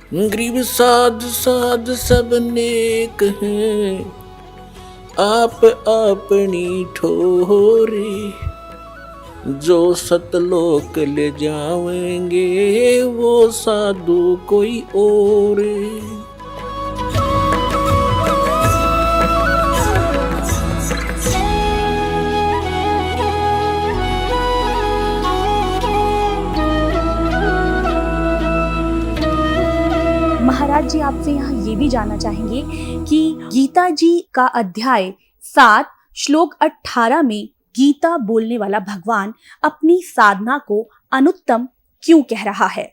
गरीब साध साध सब नेक हैं, आप अपनी ठोरे, जो सतलोक ले जावेंगे वो साधु कोई और। महाराज जी, आपसे यहाँ ये भी जानना चाहेंगे कि गीता जी का अध्याय 7 श्लोक 18 में गीता बोलने वाला भगवान अपनी साधना को अनुत्तम क्यों कह रहा है?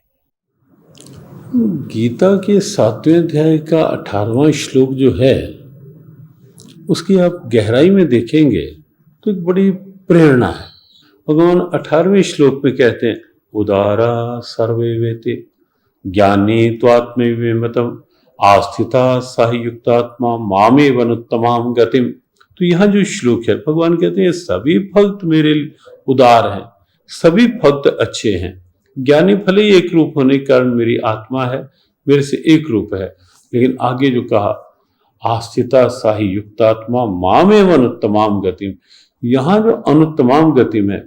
गीता के 7वें अध्याय का 18वां श्लोक जो है, उसकी आप गहराई में देखेंगे तो एक बड़ी प्रेरणा है। भगवान 18वें श्लोक में कहते हैं, उदारा सर्वे वेते ज्ञानी त्वात्मविमतम आस्थिता सायुक्तात्मा मामे वनुत्तमाम गतिम। तो यहाँ जो श्लोक है, भगवान कहते हैं सभी भक्त मेरे उदार हैं, सभी भक्त अच्छे हैं। ज्ञानी भले ही एक रूप होने के कारण मेरी आत्मा है, मेरे से एक रूप है, लेकिन आगे जो कहा आस्थिता साही युक्तात्मा मामे वनुत्तमाम गतिम, यहाँ जो अनुत्तमाम गतिम है,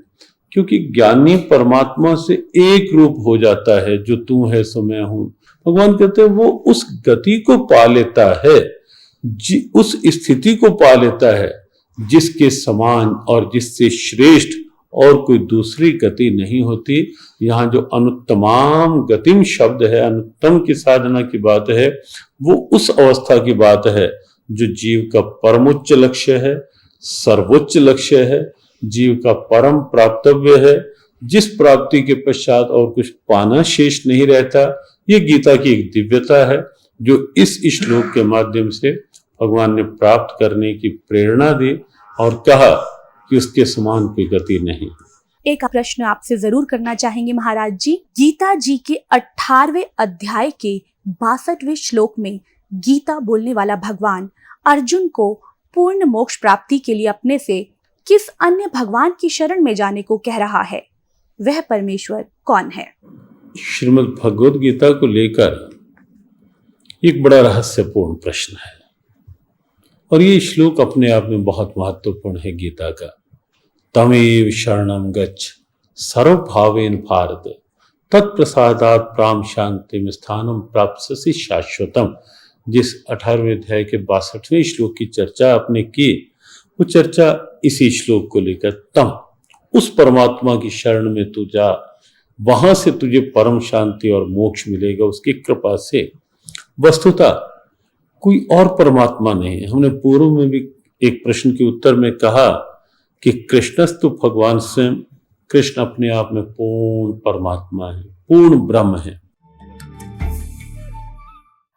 क्योंकि ज्ञानी परमात्मा से एक रूप हो जाता है, जो तू है सो मैं हूं। भगवान कहते हैं वो उस गति को पा लेता है, उस स्थिति को पा लेता है जिसके समान और जिससे श्रेष्ठ और कोई दूसरी गति नहीं होती। यहाँ जो अनुत्तमाम गतिम शब्द है, अनुत्तम की साधना की बात है, वो उस अवस्था की बात है जो जीव का परमोच्च लक्ष्य है, सर्वोच्च लक्ष्य है, जीव का परम प्राप्तव्य है, जिस प्राप्ति के पश्चात और कुछ पाना शेष नहीं रहता। ये गीता की एक दिव्यता है जो इस श्लोक के माध्यम से भगवान ने प्राप्त करने की प्रेरणा दी और कहा कि उसके समान कोई गति नहीं। एक प्रश्न आपसे जरूर करना चाहेंगे महाराज जी। गीता जी के 18वें अध्याय के 62वें श्लोक में गीता बोलने वाला भगवान अर्जुन को पूर्ण मोक्ष प्राप्ति के लिए अपने से किस अन्य भगवान की शरण में जाने को कह रहा है? वह परमेश्वर कौन है? श्रीमद् भगवद गीता को लेकर एक बड़ा रहस्यपूर्ण प्रश्न है और ये श्लोक अपने आप में बहुत महत्वपूर्ण है गीता का। तमेव शरणं गच्छ सर्वभावेन भारत तत्प्रसादात् प्राम शांतिम स्थानम प्राप्स्यसि शाश्वतम। जिस 18वें अध्याय के 62वें श्लोक की चर्चा आपने की, वो चर्चा इसी श्लोक को लेकर, तम उस परमात्मा की शरण में तू जा, वहां से तुझे परम शांति और मोक्ष मिलेगा उसकी कृपा से। वस्तुतः कोई और परमात्मा नहीं है। हमने पूर्व में भी एक प्रश्न के उत्तर में कहा कि कृष्णस्तु भगवान स्वयं, कृष्ण अपने आप में पूर्ण परमात्मा है, पूर्ण ब्रह्म है।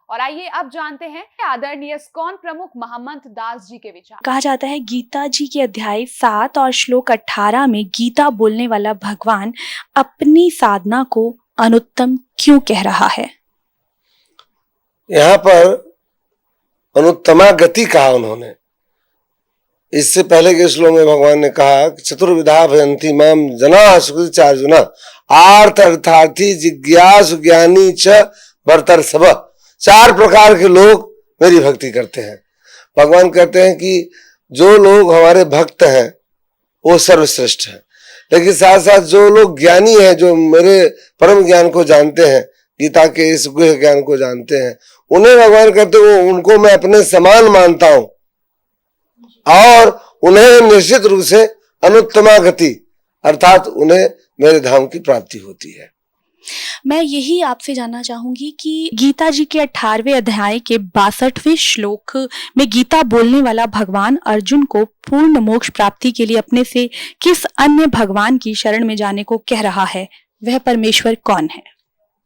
और आइए अब जानते हैं आदरणीय इस्कॉन प्रमुख महम्मद दास जी के विचार। कहा जाता है गीता जी के अध्याय 7 और श्लोक 18 में गीता बोलने वाला भगवान अपनी साधना को अनुत्तम क्यों कह रहा है? यहाँ पर अनुत्तमा गति कहा उन्होंने। इससे पहले के श्लोक में भगवान ने कहा चतुर्विधा भयंती माम जना सुकृतिचार्जुना आर्थ अर्थार्थी जिज्ञासु ज्ञानी च भरतर सब। 4 प्रकार के लोग मेरी भक्ति करते हैं। भगवान कहते हैं कि जो लोग हमारे भक्त हैं वो सर्वश्रेष्ठ हैं, लेकिन साथ साथ जो लोग ज्ञानी हैं, जो मेरे परम ज्ञान को जानते हैं, गीता के इस गुह्य ज्ञान को जानते हैं, उन्हें भगवान कहते हैं उनको मैं अपने समान मानता हूं और उन्हें निश्चित रूप से अनुत्तमा गति अर्थात उन्हें मेरे धाम की प्राप्ति होती है। मैं यही आपसे जानना चाहूंगी कि गीता जी के 18वें अध्याय के 62वें श्लोक में गीता बोलने वाला भगवान अर्जुन को पूर्ण मोक्ष प्राप्ति के लिए अपने से किस अन्य भगवान की शरण में जाने को कह रहा है? वह परमेश्वर कौन है?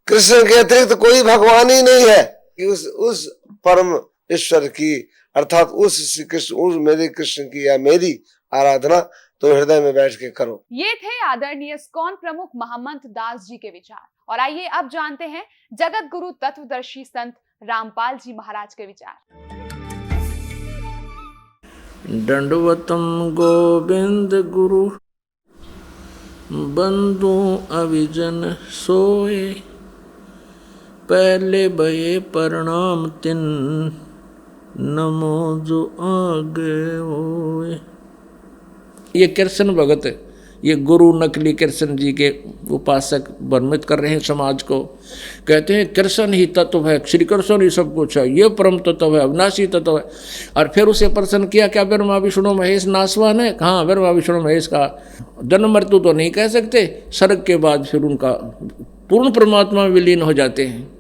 कृष्ण के अतिरिक्त तो कोई भगवान ही नहीं है कि उस परम ईश्वर की अर्थात उस श्री कृष्ण, उस मेरे कृष्ण की या मेरी आराधना तो हृदय में बैठ के करो। ये थे आदरणीय इस्कॉन प्रमुख महम्मद दास जी के विचार। और आइए अब जानते हैं जगत गुरु तत्वदर्शी संत रामपाल जी महाराज के विचार। दंडवतम गोविंद गुरु बंधु अविजन सोए, पहले भये प्रणाम तिन, नमो जो आगे होए। ये कृष्ण भगत, ये गुरु नकली कृष्ण जी के उपासक भ्रमित कर रहे हैं समाज को। कहते हैं कृष्ण ही तत्व है, श्री कृष्ण ही सब कुछ है, ये परम तत्व है, अविनाशी तत्व है। और फिर उसे प्रश्न किया, क्या ब्रह्मा विष्णु महेश नासवान है? हाँ, ब्रह्मा विष्णु महेश का जन्म मृत्यु तो नहीं कह सकते, स्वर्ग के बाद फिर उनका पूर्ण परमात्मा में विलीन हो जाते हैं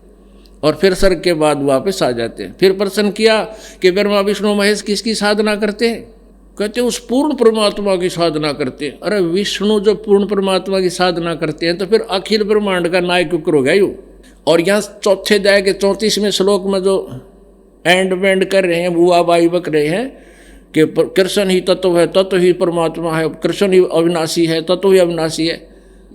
और फिर स्वर्ग के बाद वापस आ जाते हैं। फिर प्रश्न किया कि ब्रह्मा विष्णु महेश किसकी साधना करते हैं? कहते उस पूर्ण परमात्मा की साधना करते हैं। अरे विष्णु जो पूर्ण परमात्मा की साधना करते हैं तो फिर अखिल ब्रह्मांड का नायक क्यों हो गया यूँ? और यहाँ चौथे अध्याय के 34वें श्लोक में जो एंड वेंड कर रहे हैं, बुआ बाई बक रहे हैं कि कृष्ण ही तत्व है, तत्व ही परमात्मा है, कृष्ण ही अविनाशी है, तत्व ही अविनाशी है।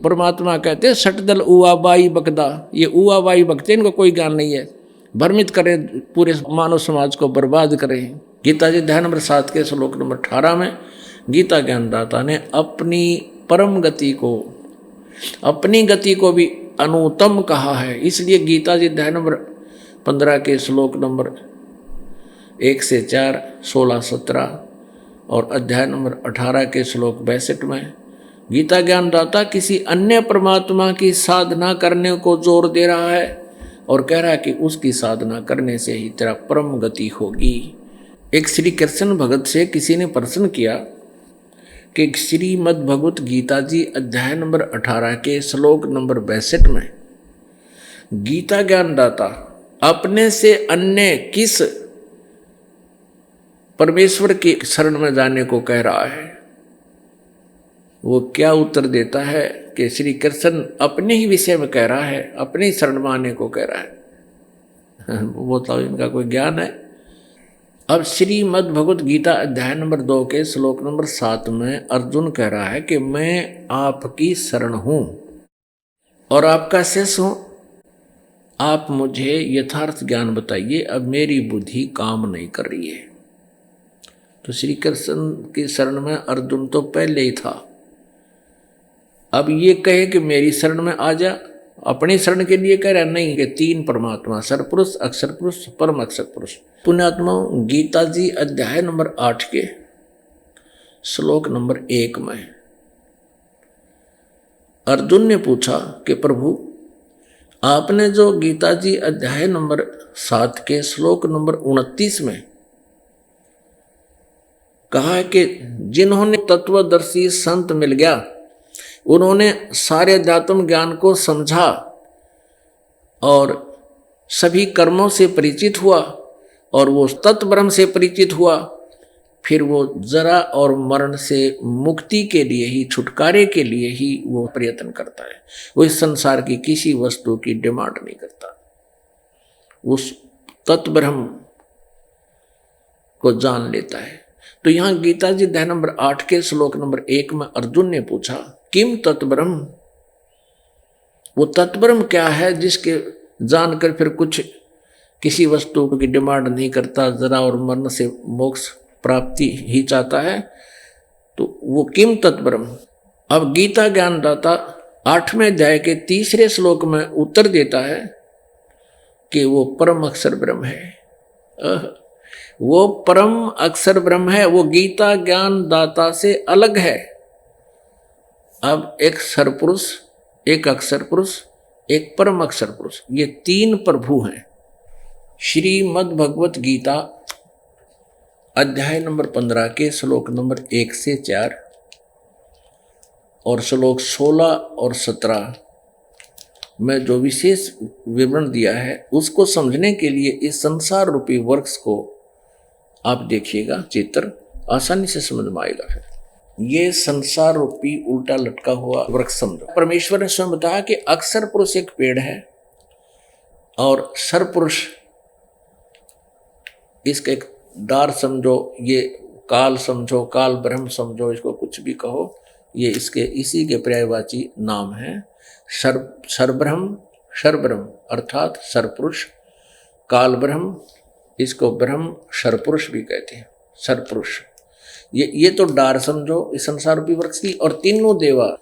परमात्मा कहते हैं सटदल उआ बाई बकदा, ये उआ बाई बकते इनको कोई ज्ञान नहीं है, भ्रमित करें, पूरे मानव समाज को बर्बाद करें। गीता जी अध्याय नंबर 7 के श्लोक नंबर 18 में गीता ज्ञानदाता ने अपनी परम गति को, अपनी गति को भी अनुत्तम कहा है। इसलिए गीता जी अध्याय नंबर 15 के श्लोक नंबर 1 से 4, 16, 17 और अध्याय नंबर 18 के श्लोक 62 में गीता ज्ञानदाता किसी अन्य परमात्मा की साधना करने को जोर दे रहा है और कह रहा है कि उसकी साधना करने से ही तेरा परम गति होगी। एक श्री कृष्ण भगत से किसी ने प्रश्न किया कि श्रीमद् भगवत गीता जी अध्याय नंबर 18 के श्लोक नंबर 62 में गीता ज्ञानदाता अपने से अन्य किस परमेश्वर की शरण में जाने को कह रहा है? वो क्या उत्तर देता है कि श्री कृष्ण अपने ही विषय में कह रहा है, अपने ही शरण में आने को कह रहा है। वो तो इनका कोई ज्ञान है। अब श्रीमद् भगवत गीता अध्याय नंबर 2 के श्लोक नंबर 7 में अर्जुन कह रहा है कि मैं आपकी शरण हूँ और आपका शिष्य हूँ, आप मुझे यथार्थ ज्ञान बताइए, अब मेरी बुद्धि काम नहीं कर रही है। तो श्री कृष्ण की शरण में अर्जुन तो पहले ही था, अब ये कहे कि मेरी शरण में आ जा, अपनी शरण के लिए कह रहा नहीं कि 3 परमात्मा, सरपुरुष, अक्षर पुरुष, परम अक्षर पुरुष। पुण्यात्मा गीता जी अध्याय नंबर 8 के श्लोक नंबर 1 में अर्जुन ने पूछा कि प्रभु आपने जो गीता जी अध्याय नंबर 7 के श्लोक नंबर 29 में कहा है कि जिन्होंने तत्वदर्शी संत मिल गया, उन्होंने सारे अध्यात्म ज्ञान को समझा और सभी कर्मों से परिचित हुआ और वो तत्ब्रह्म से परिचित हुआ, फिर वो जरा और मरण से मुक्ति के लिए ही, छुटकारे के लिए ही वो प्रयत्न करता है। वो इस संसार की किसी वस्तु की डिमांड नहीं करता, उस तत्ब्रह्म को जान लेता है। तो यहाँ गीता जी अध्याय नंबर 8 के श्लोक नंबर 1 में अर्जुन ने पूछा किम तत्ब्रह्म, वो तत्ब्रह्म क्या है जिसके जानकर फिर कुछ किसी वस्तु की डिमांड नहीं करता, जरा और मरण से मोक्ष प्राप्ति ही चाहता है, तो वो किम तत्ब्रह्म। अब गीता ज्ञानदाता 8वें अध्याय के 3रे श्लोक में उत्तर देता है कि वो परम अक्षर ब्रह्म है। वो परम अक्षर ब्रह्म है, वो गीता ज्ञानदाता से अलग है। अब एक सरपुरुष, एक अक्षर पुरुष, एक परम अक्षर पुरुष, ये 3 प्रभु हैं। श्रीमद् भगवत गीता अध्याय नंबर 15 के श्लोक नंबर 1 से 4 और श्लोक 16 और 17 में जो विशेष विवरण दिया है, उसको समझने के लिए इस संसार रूपी वृक्ष को आप देखिएगा, चित्र आसानी से समझ में आएगा। फिर ये संसार रूपी उल्टा लटका हुआ वृक्ष समझो। परमेश्वर ने स्वयं बताया कि अक्षर पुरुष एक पेड़ है और सरपुरुष इसका एक डार समझो, ये काल समझो, काल ब्रह्म समझो, इसको कुछ भी कहो, ये इसके इसी के पर्यायवाची नाम है। सरब्रह्म, शरब्रह्म अर्थात सरपुरुष, काल ब्रह्म, इसको ब्रह्म सरपुरुष भी कहते हैं, सरपुरुष। ये तो डार समझो इस संसार रूपी वृक्ष की। और तीनों देवा,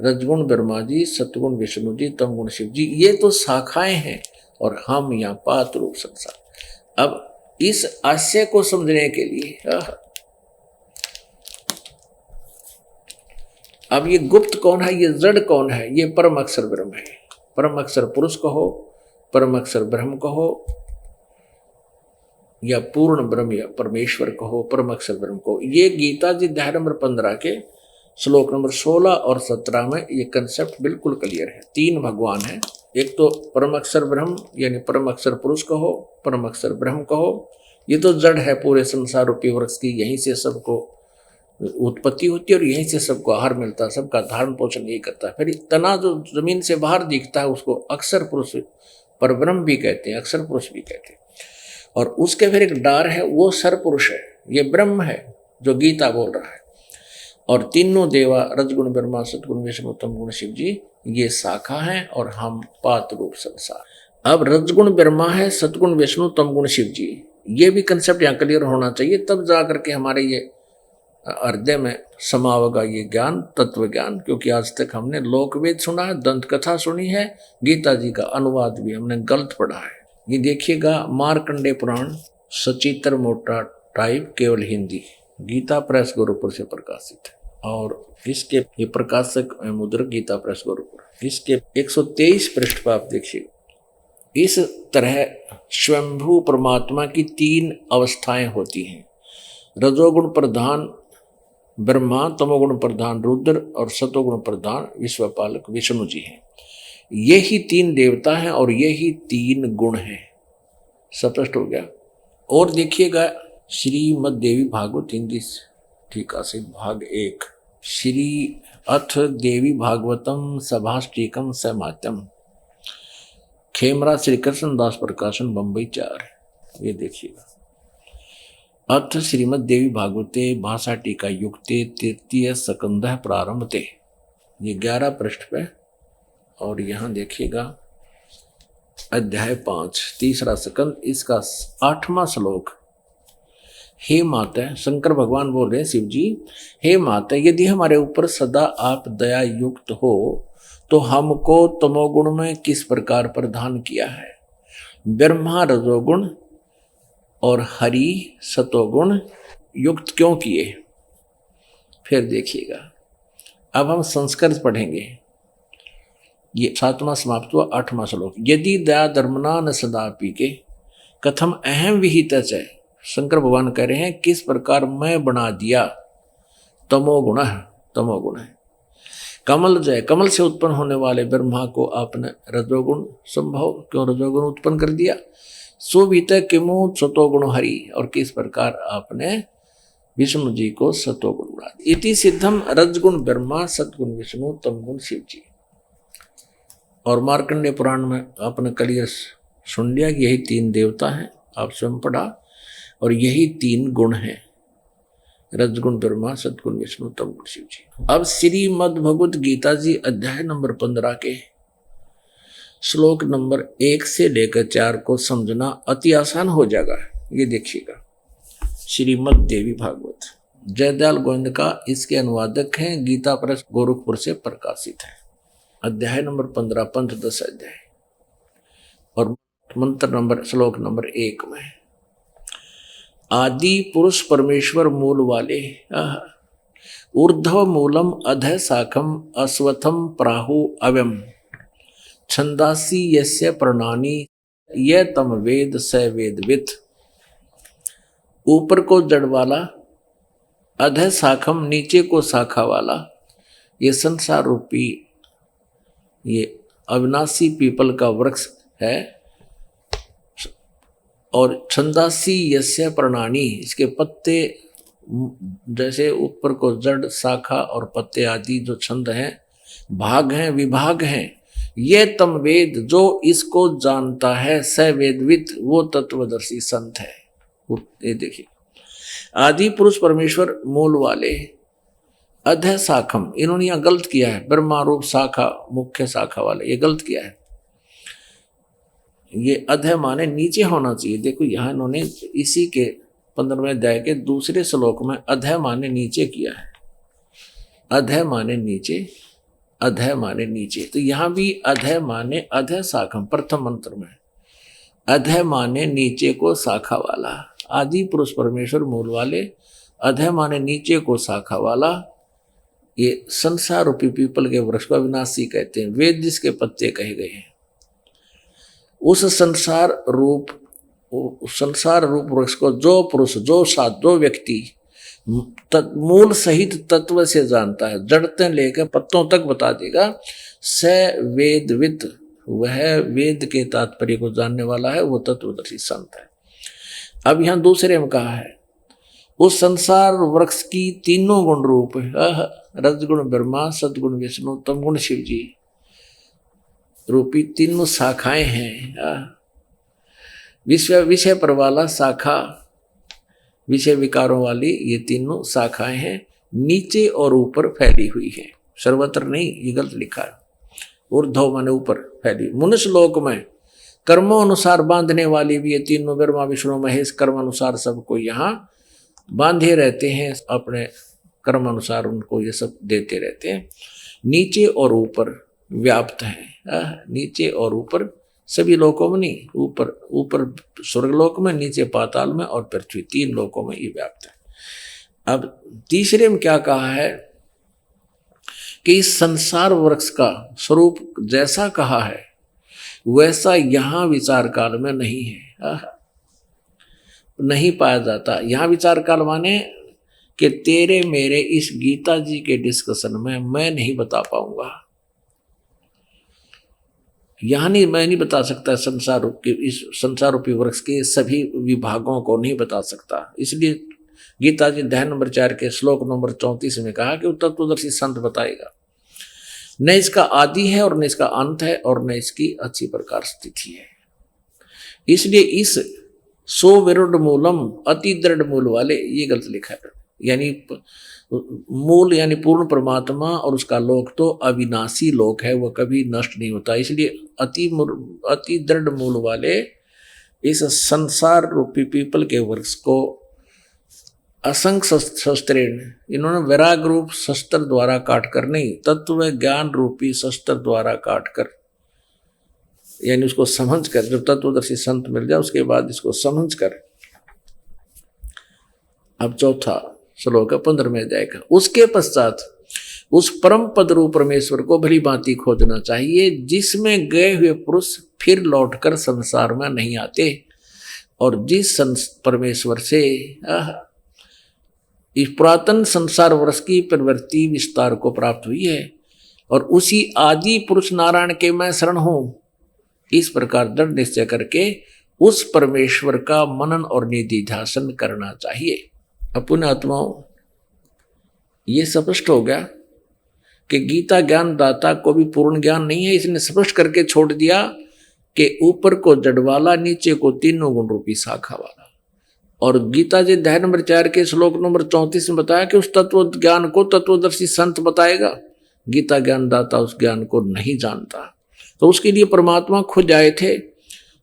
रजगुण ब्रह्मा जी, सतगुण विष्णु जी, तमगुण शिव जी, ये तो शाखाएं हैं और हम यहाँ पात रूप संसार। अब इस आशय को समझने के लिए अब ये गुप्त कौन है, ये जड़ कौन है, ये परम अक्षर ब्रह्म है। परम अक्षर पुरुष कहो, परम अक्षर ब्रह्म कहो, या पूर्ण ब्रह्म या परमेश्वर कहो, परम अक्षर ब्रह्म कहो। ये गीता जी अध्याय नंबर 15 के श्लोक नंबर 16 और 17 में ये कंसेप्ट बिल्कुल क्लियर है। 3 भगवान है, एक तो परम अक्षर ब्रह्म यानी परम अक्षर पुरुष कहो, परम अक्षर ब्रह्म कहो। ये तो जड़ है पूरे संसार रूपी वृक्ष की, यहीं से सबको उत्पत्ति होती है और यहीं से सबको आहार मिलता है, सबका धारण पोषण यही करता है। फिर तना जो जमीन से बाहर दिखता है उसको अक्षर पुरुष पर ब्रह्म भी कहते हैं, अक्षर पुरुष भी कहते हैं। और उसके फिर एक डार है, वो सर पुरुष है, ये ब्रह्म है जो गीता बोल रहा है। और तीनों देवा रजगुण ब्रह्मा सतगुण विष्णु तमगुण शिव जी ये शाखा है और हम पात रूप संसार। अब रजगुण ब्रह्मा है, सतगुण विष्णु तमगुण शिव जी, ये भी कंसेप्ट यहाँ क्लियर होना चाहिए, तब जा करके हमारे ये हृदय में समा होगा ये ज्ञान, तत्व ज्ञान। क्योंकि आज तक हमने लोकवेद सुना है, दंत कथा सुनी है, गीता जी का अनुवाद भी हमने गलत पढ़ा है। ये देखिएगा मार्कंडे पुराण सचित्र मोटा टाइप केवल हिंदी, गीता प्रेस गोरखपुर से प्रकाशित है। और इसके ये प्रकाशक मुद्रक गीता प्रेस गोरखपुर, इसके 123 पृष्ठ पर आप देखिए। इस तरह स्वयंभू परमात्मा की 3 अवस्थाएं होती हैं, रजोगुण प्रधान ब्रह्मा, तमोगुण प्रधान रुद्र और सतोगुण प्रधान विश्वपालक विष्णु जी हैं। ये ही 3 देवता हैं और ये ही 3 गुण हैं। स्पष्ट हो गया। और देखिएगा श्रीमद् देवी भागवत हिंदी टीका से भाग 1, श्री अथ देवी भागवतम सभाष्टीकम समात्यम, खेमरा श्री कृष्ण दास प्रकाशन बम्बई 4। ये देखिएगा अथ श्रीमद् देवी भागवते भाषा टीका युक्ते तृतीय स्कंधः प्रारंभते, ये 11 पृष्ठ पे। और यहाँ देखिएगा अध्याय 5 तीसरा स्कंद, इसका 8वां श्लोक। हे माता, शंकर भगवान बोल रहे हैं शिव जी, हे माता, यदि हमारे ऊपर सदा आप दया युक्त हो तो हमको तमोगुण में किस प्रकार प्रदान किया है? ब्रह्मा रजोगुण और हरि सतोगुण युक्त क्यों किए? फिर देखिएगा, अब हम संस्कृत पढ़ेंगे। ये 7वां समाप्त हुआ, 8वां श्लोक। यदि दया धर्मना न सदापि के कथम अहम विहित है। शंकर भगवान कह रहे हैं किस प्रकार मैं बना दिया तमोगुण, तमोगुण है। कमल जय, कमल से उत्पन्न होने वाले ब्रह्मा को आपने रजोगुण संभव क्यों रजोगुण उत्पन्न कर दिया? सुभीत किमु सतोगुण हरि, और किस प्रकार आपने विष्णु जी को सतोगुण बना दिया। इति सिद्धम रजगुण ब्रह्मा सतगुण विष्णु तमगुण शिव जी। और मार्कंडेय पुराण में आपने क्लियर सुन लिया कि यही 3 देवता हैं, आप स्वयं पढ़ा, और यही 3 गुण हैं, रजगुण ब्रह्मा सतगुण विष्णु तमगुण शिव जी। अब श्रीमद् भगवत गीता जी अध्याय नंबर 15 के श्लोक नंबर 1 से लेकर 4 को समझना अति आसान हो जाएगा। ये देखिएगा, श्रीमद् देवी भागवत जयदयाल गोविंद का इसके अनुवादक हैं, गीता प्रेस गोरखपुर से प्रकाशित है। अध्याय नंबर 15 पंचदश अध्याय और मंत्र नंबर श्लोक नंबर 1 में आदि पुरुष परमेश्वर मूल वाले ऊर्ध्व मूलम अधः शाखम अश्वत्थम प्राहु अव्यम छंदासी यस्य प्रणानी ये तम वेद स वेदवित। ऊपर को जड़ वाला, अधः शाखम नीचे को शाखा वाला, ये संसार रूपी ये अविनाशी पीपल का वृक्ष है। और छंदासी यस्य प्रणानी, इसके पत्ते जैसे ऊपर को जड़ शाखा और पत्ते आदि जो छंद हैं, भाग हैं, विभाग हैं। ये तम वेद, जो इसको जानता है, स वेदविद, वो तत्वदर्शी संत है। ये देखिए, आदि पुरुष परमेश्वर मूल वाले, अधः शाखम, इन्होंने यहाँ गलत किया है, ब्रह्मा रूप शाखा मुख्य शाखा वाले, ये गलत किया है। ये अधः माने नीचे होना चाहिए। देखो यहाँ इन्होंने इसी के 15वें अध्याय के दूसरे श्लोक में अधः माने नीचे किया है, अधः माने नीचे, अधः माने नीचे। तो यहाँ भी अधः माने अधः शाखम प्रथम मंत्र में, अधः माने नीचे को शाखा वाला, आदि पुरुष परमेश्वर मूल वाले, अधः माने नीचे को शाखा वाला। ये संसार रूपी पीपल के वृक्ष को अविनाशी कहते हैं, वेद जिसके पत्ते कहे गए हैं। उस संसार रूप वृक्ष को जो पुरुष, जो साध, जो व्यक्ति मूल सहित तत्व से जानता है, जड़ते लेकर पत्तों तक बता देगा, स वेदविद, वह वेद के तात्पर्य को जानने वाला है, वो तत्वदर्शी संत है। अब यहाँ दूसरे में कहा है, उस संसार वृक्ष की तीनों गुण रूप रजगुण ब्रह्मा, सदगुण विष्णु, तमगुण शिव जी रूपी तीनों शाखाएं हैं। विषय पर वाला शाखा, विषय विकारों वाली ये तीनों शाखाएं हैं, नीचे और ऊपर फैली हुई है। सर्वत्र नहीं, ये गलत लिखा है, ऊर्ध्व माने ऊपर फैली। मनुष्य लोक में कर्मों अनुसार बांधने वाली भी ये तीनों, ब्रह्मा विष्णु महेश, कर्म अनुसार सबको यहाँ बांधे रहते हैं, अपने कर्म अनुसार उनको ये सब देते रहते हैं। नीचे और ऊपर व्याप्त है, नीचे और ऊपर सभी लोकों में नहीं, ऊपर स्वर्गलोक में, नीचे पाताल में और पृथ्वी, तीन लोकों में ये व्याप्त है। अब तीसरे में क्या कहा है कि इस संसार वृक्ष का स्वरूप जैसा कहा है वैसा यहाँ विचार काल में नहीं है, नहीं पाया जाता। यहाँ विचार काल माने कि तेरे मेरे इस गीता जी के डिस्कशन में मैं नहीं बता पाऊंगा, यहाँ नहीं, मैं नहीं बता सकता संसार के, इस संसार रूपी वृक्ष के सभी विभागों को नहीं बता सकता। इसलिए गीता जी अध्याय नंबर 4 के श्लोक नंबर 34 में कहा कि तत्वदर्शी संत बताएगा, न इसका आदि है और न इसका अंत है और न इसकी अच्छी प्रकार स्थिति है। इसलिए इस सो विरुद्ध मूलम अति दृढ़ मूल वाले, ये गलत लिखा है, यानी मूल यानी पूर्ण परमात्मा और उसका लोक तो अविनाशी लोक है, वो कभी नष्ट नहीं होता। इसलिए अति दृढ़ मूल वाले इस संसार रूपी पीपल के वृक्ष को असंख्य शस्त्रेण, इन्होंने वैराग रूप शस्त्र द्वारा काटकर नहीं, तत्व ज्ञान रूपी शस्त्र द्वारा काटकर, यानी उसको समझ कर, जब तत्वदर्शी संत मिल जाए उसके बाद इसको समझ कर। अब चौथा श्लोक 15वें अध्याय का, उसके पश्चात उस परम पद रूप परमेश्वर को भली भांति खोजना चाहिए, जिसमें गए हुए पुरुष फिर लौटकर संसार में नहीं आते, और जिस परमेश्वर से इस पुरातन संसार वर्ष की प्रवृत्ति विस्तार को प्राप्त हुई है, और उसी आदि पुरुष नारायण के मैं शरण हूं, इस प्रकार दृढ़ निश्चय करके उस परमेश्वर का मनन और निधिध्यासन करना चाहिए। अपने आत्माओं, ये स्पष्ट हो गया कि गीता ज्ञान दाता को भी पूर्ण ज्ञान नहीं है। इसने स्पष्ट करके छोड़ दिया कि ऊपर को जड़ वाला, नीचे को तीनों गुण रूपी शाखा वाला। और गीता जी अध्याय नंबर 4 के श्लोक नंबर 34 में बताया कि उस तत्व ज्ञान को तत्वदर्शी संत बताएगा। गीता ज्ञान दाता उस ज्ञान को नहीं जानता, तो उसके लिए परमात्मा खुद आए थे।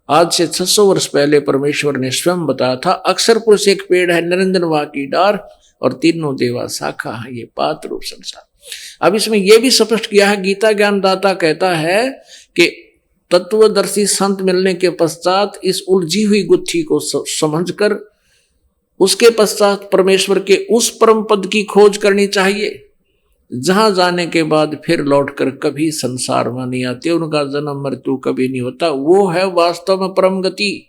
आज से 600 वर्ष पहले परमेश्वर ने स्वयं बताया था, अक्षर पुरुष एक पेड़ है, निरंजन वह की डार, और तीनों देवा शाखा है, ये पात रूप संसार। अब इसमें यह भी स्पष्ट किया है, गीता ज्ञान दाता कहता है कि तत्वदर्शी संत मिलने के पश्चात इस उलझी हुई गुत्थी को समझकर उसके पश्चात परमेश्वर के उस परम पद की खोज करनी चाहिए, जहां जाने के बाद फिर लौटकर कभी संसार में नहीं आते, उनका जन्म मृत्यु कभी नहीं होता। वो है वास्तव में परम गति,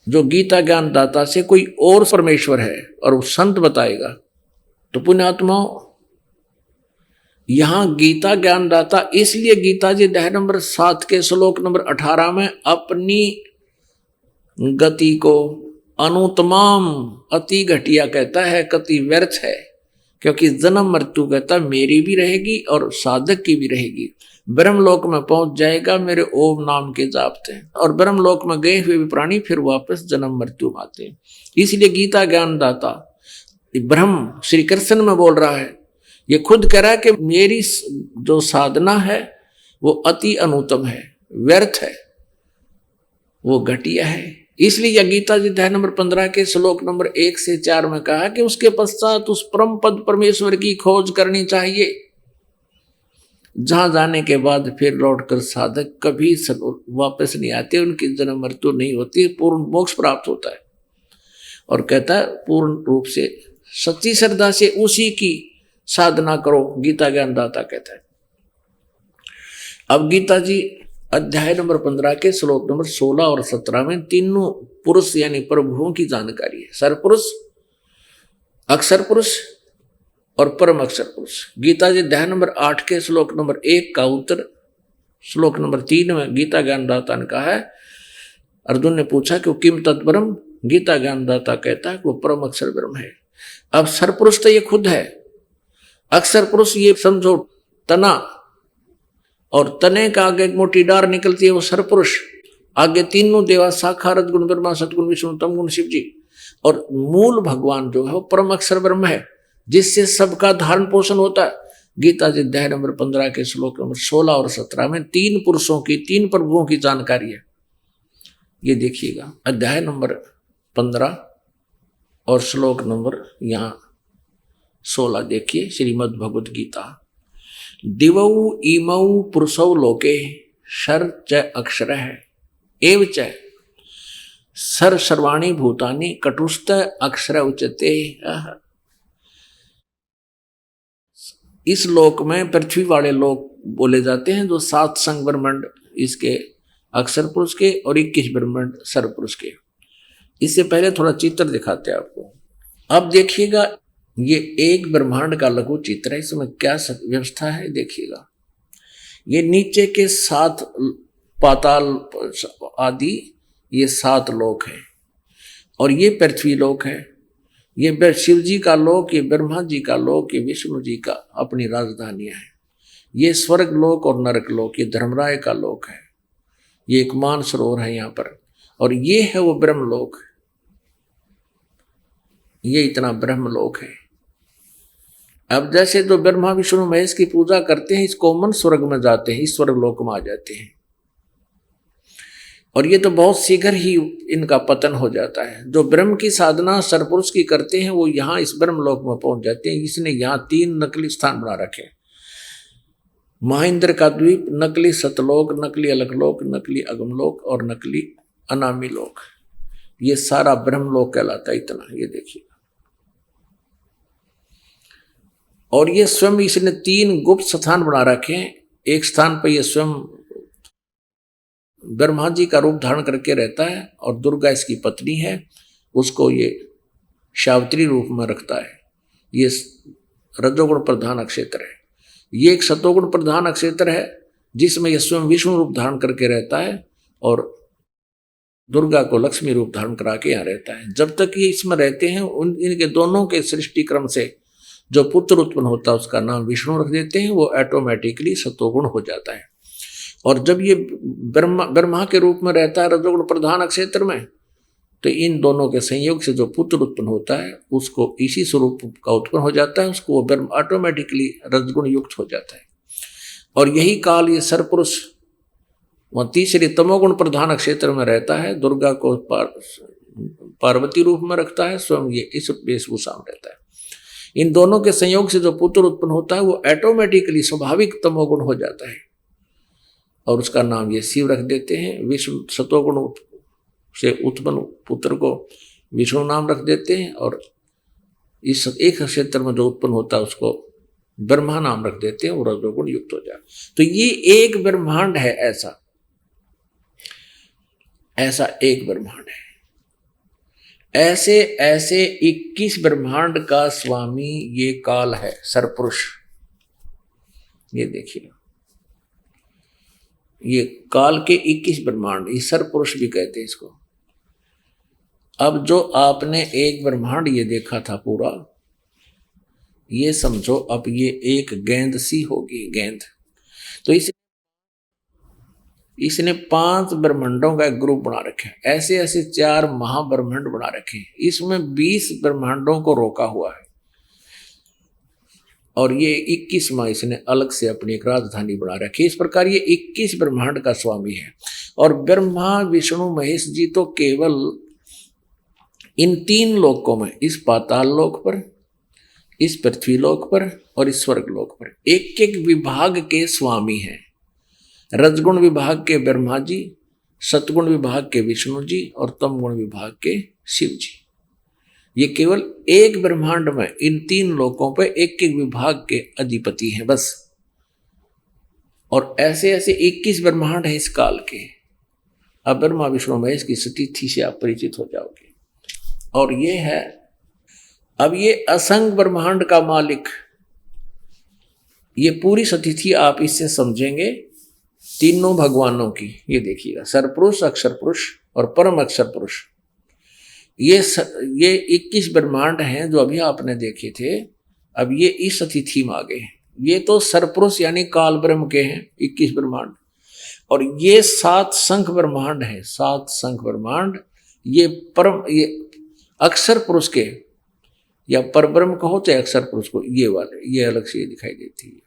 जो गीता ज्ञान दाता से कोई और परमेश्वर है और वो संत बताएगा। तो पुण्यात्माओं, यहां गीता ज्ञान दाता इसलिए गीता जी अध्याय नंबर 7 के श्लोक नंबर 18 में अपनी गति को अनुत्तमाम अति घटिया कहता है, कति व्यर्थ है, क्योंकि जन्म मृत्यु कहता मेरी भी रहेगी और साधक की भी रहेगी। ब्रह्मलोक में पहुंच जाएगा मेरे ओम नाम के जापते हैं, और ब्रह्मलोक में गए हुए भी प्राणी फिर वापस जन्म मृत्यु में आते हैं। इसलिए गीता ज्ञान दाता ब्रह्म श्री कृष्ण में बोल रहा है, ये खुद कह रहा है कि मेरी जो साधना है वो अति अनुत्तम है, व्यर्थ है, वो घटिया है। इसलिए गीता जी अध्याय नंबर 15 के श्लोक नंबर 1 से 4 में कहा कि उसके पश्चात उस परम पद परमेश्वर की खोज करनी चाहिए। जहां जाने के बाद फिर लौटकर साधक कभी वापस नहीं आते, उनकी जन्म मृत्यु नहीं होती, पूर्ण मोक्ष प्राप्त होता है। और कहता है पूर्ण रूप से सच्ची श्रद्धा से उसी की साधना करो, गीता ज्ञानदाता कहता है। अब गीता जी अध्याय नंबर 15 के श्लोक नंबर 16 और 17 में तीनों पुरुष यानी प्रभुओं की जानकारी है। सरपुरुष, अक्षर पुरुष और परम अक्षर पुरुष। गीता जी अध्याय नंबर 8 के श्लोक नंबर 1 का उत्तर श्लोक नंबर 3 में गीता ज्ञानदाता ने कहा है। अर्जुन ने पूछा कि वो किम तत्परम, गीता ज्ञानदाता कहता है कि वो परम अक्षर ब्रह्म है। अब सरपुरुष तो ये खुद है, अक्षर पुरुष ये समझो तना, और तने का आगे एक मोटी डार निकलती है वो सरपुरुष, आगे तीनों देवा शाखा रजगुण ब्रह्मा सतगुण विष्णु तमगुण शिव जी, और मूल भगवान जो है वो परम अक्षर ब्रह्म है जिससे सबका धारण पोषण होता है। गीता जी अध्याय नंबर 15 के श्लोक नंबर 16 और 17 में तीन पुरुषों की, तीन प्रभुओं की जानकारी है। ये देखिएगा अध्याय नंबर 15 और श्लोक नंबर यहाँ 16 देखिए, श्रीमद् भगवद गीता। दिवौ इमौ पुरुषौ लोके शर च अक्षर है एव च सर सर्वाणी भूतानि कटुस्थ अक्षर उच्यते। इस लोक में पृथ्वी वाले लोक बोले जाते हैं जो 7 संग ब्रह्मांड इसके अक्षर पुरुष के और 21 ब्रह्मांड सर पुरुष के। इससे पहले थोड़ा चित्र दिखाते हैं आपको। अब देखिएगा ये एक ब्रह्मांड का लघु चित्र है, इसमें क्या व्यवस्था है देखिएगा। ये नीचे के 7 पाताल आदि ये 7 लोक हैं, और ये पृथ्वी लोक है, ये शिव जी का लोक, ये ब्रह्मा जी का लोक, ये विष्णु जी का अपनी राजधानियां है। ये स्वर्ग लोक और नरक लोक, ये धर्मराय का लोक है, ये एक मान सरोवर है यहाँ पर, और ये है वो ब्रह्म लोक, ये इतना ब्रह्म लोक है। अब जैसे जो ब्रह्मा विष्णु महेश की पूजा करते हैं इस कॉमन स्वर्ग में जाते हैं, इस स्वर्ग लोक में आ जाते हैं, और ये तो बहुत शीघ्र ही इनका पतन हो जाता है। जो ब्रह्म की साधना सरपुरुष की करते हैं वो यहाँ इस ब्रह्म लोक में पहुंच जाते हैं। इसने यहाँ 3 नकली स्थान बना रखे, महेंद्र का द्वीप, नकली सतलोक, नकली अलगलोक, नकली अगमलोक और नकली अनामी लोक। ये सारा ब्रह्म लोक कहलाता है इतना, ये देखिए। और ये स्वयं इसने 3 गुप्त स्थान बना रखे हैं। एक स्थान पर ये स्वयं ब्रह्मा जी का रूप धारण करके रहता है, और दुर्गा इसकी पत्नी है, उसको ये शावत्री रूप में रखता है। ये रजोगुण प्रधान अक्षेत्र है। ये एक सतोगुण प्रधान अक्षेत्र है जिसमें ये स्वयं विष्णु रूप धारण करके रहता है, और दुर्गा को लक्ष्मी रूप धारण करा के यहाँ रहता है। जब तक ये इसमें रहते हैं इनके दोनों के सृष्टि क्रम से जो पुत्र उत्पन्न होता है उसका नाम विष्णु रख देते हैं, वो ऑटोमेटिकली सतोगुण हो जाता है। और जब ये ब्रह्मा के रूप में रहता है रजोगुण प्रधान क्षेत्र में, तो इन दोनों के संयोग से जो पुत्र उत्पन्न होता है उसको इसी स्वरूप का उत्पन्न हो जाता है, उसको वो ऑटोमेटिकली रजगुण युक्त हो जाता है। और यही काल ये सरपुरुष वह तीसरे तमोगुण प्रधान क्षेत्र में रहता है, दुर्गा को पार्वती रूप में रखता है, स्वयं ये इस वेशभूषा में रहता है। इन दोनों के संयोग से जो पुत्र उत्पन्न होता है वो ऑटोमेटिकली स्वाभाविक तमोगुण हो जाता है, और उसका नाम ये शिव रख देते हैं। विष्णु सतोगुण से उत्पन्न पुत्र को विष्णु नाम रख देते हैं, और इस एक क्षेत्र में जो उत्पन्न होता है उसको ब्रह्मा नाम रख देते हैं, और रजोगुण युक्त हो जाए। तो ये एक ब्रह्मांड है, ऐसा एक ब्रह्मांड है। ऐसे ऐसे 21 ब्रह्मांड का स्वामी ये काल है सरपुरुष। ये देखिए, ये काल के 21 ब्रह्मांड, ये सरपुरुष भी कहते हैं इसको। अब जो आपने एक ब्रह्मांड ये देखा था पूरा, ये समझो अब ये एक गेंद सी होगी, गेंद। तो इसने 5 ब्रह्मांडों का एक ग्रुप बना रखे हैं, ऐसे ऐसे 4 महाब्रह्मांड बना रखे हैं। इसमें 20 ब्रह्मांडों को रोका हुआ है, और ये 21वां इसने अलग से अपनी एक राजधानी बना रखी है। इस प्रकार ये 21 ब्रह्मांड का स्वामी है। और ब्रह्मा विष्णु महेश जी तो केवल इन 3 लोकों में, इस पाताल लोक पर, इस पृथ्वीलोक पर और इस स्वर्गलोक पर एक एक विभाग के स्वामी हैं। रजगुण विभाग के ब्रह्मा जी, सतगुण विभाग के विष्णु जी और तमगुण विभाग के शिव जी। ये केवल एक ब्रह्मांड में इन तीन लोकों पर एक एक विभाग के अधिपति हैं बस। और ऐसे ऐसे 21 ब्रह्मांड हैं इस काल के। अब ब्रह्मा विष्णु महेश की स्थिति से आप परिचित हो जाओगे। और ये है, अब ये असंग ब्रह्मांड का मालिक, ये पूरी स्थिति आप इससे समझेंगे तीनों भगवानों की। ये देखिएगा, सरपुरुष, अक्षर पुरुष और परम अक्षर पुरुष, ये 21 ब्रह्मांड हैं जो अभी आपने देखे थे। अब ये इस अतिथि में आ गए हैं। ये तो सरपुरुष यानी काल ब्रह्म के हैं 21 ब्रह्मांड, और ये 7 शंख ब्रह्मांड हैं, 7 शंख ब्रह्मांड। ये अक्षर पुरुष के या परब्रह्म कहो चाहे अक्षर पुरुष को, ये वाले ये अलग से दिखाई देती है।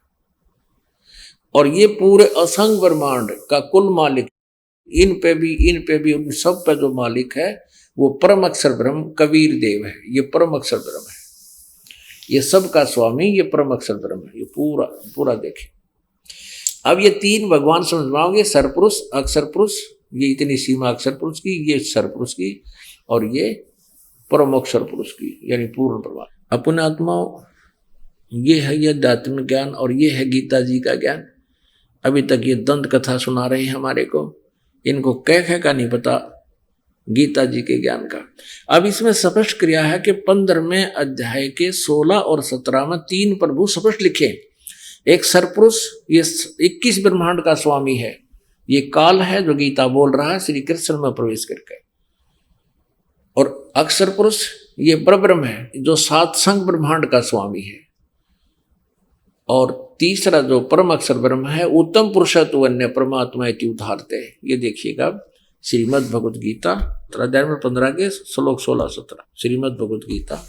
और ये पूरे असंग ब्रह्मांड का कुल मालिक, इन पे भी उन सब पे जो मालिक है वो परम अक्षर ब्रह्म कबीर देव है। ये परम अक्षर ब्रह्म है, ये सब का स्वामी ये परम अक्षर ब्रह्म है। ये पूरा देखें। अब ये तीन भगवान समझ पाओगे, सरपुरुष, अक्षर पुरुष, ये इतनी सीमा अक्षर पुरुष की, ये सरपुरुष की, और ये परम अक्षर पुरुष की, यानी पूर्ण प्रभा। अपने आत्माओं, ये है ये आध्यात्मिक ज्ञान और ये है गीता जी का ज्ञान। अभी तक ये दंत कथा सुना रहे हैं हमारे को, इनको कह का नहीं पता गीता जी के ज्ञान का। अब इसमें स्पष्ट क्रिया है कि 15वें अध्याय के 16 और 17 में 3 प्रभु स्पष्ट लिखे। एक सरपुरुष, ये 21 ब्रह्मांड का स्वामी है, ये काल है जो गीता बोल रहा है श्री कृष्ण में प्रवेश करके। और अक्षर पुरुष ये परब्रह्म है जो 7 शंख ब्रह्मांड का स्वामी है। और तीसरा जो परम अक्षर ब्रह्म है, उत्तम पुरुष तो अन्य परमात्मा इति उदाहरते। ये देखिएगा श्रीमद् भगवद गीता अध्याय नंबर 15 के श्लोक 16-17। श्रीमद् भगवद गीता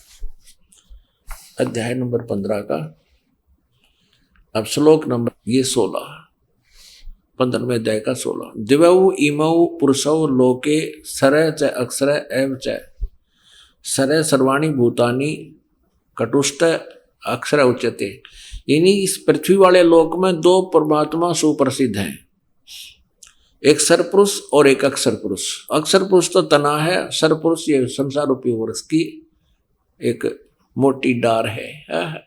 अध्याय नंबर 15 का अब श्लोक नंबर ये 16, 15वें अध्याय का 16। दिवौ इमौ पुरुषौ लोके सर च अक्षर एव च सर सर्वाणी भूतानि कटुष्ट अक्षर उच्यते। यानी इस पृथ्वी वाले लोक में 2 परमात्मा सुप्रसिद्ध हैं, एक सरपुरुष और एक अक्षर पुरुष। अक्षर पुरुष तो तना है, सरपुरुष ये संसार रूपी वृक्ष की एक मोटी डार है।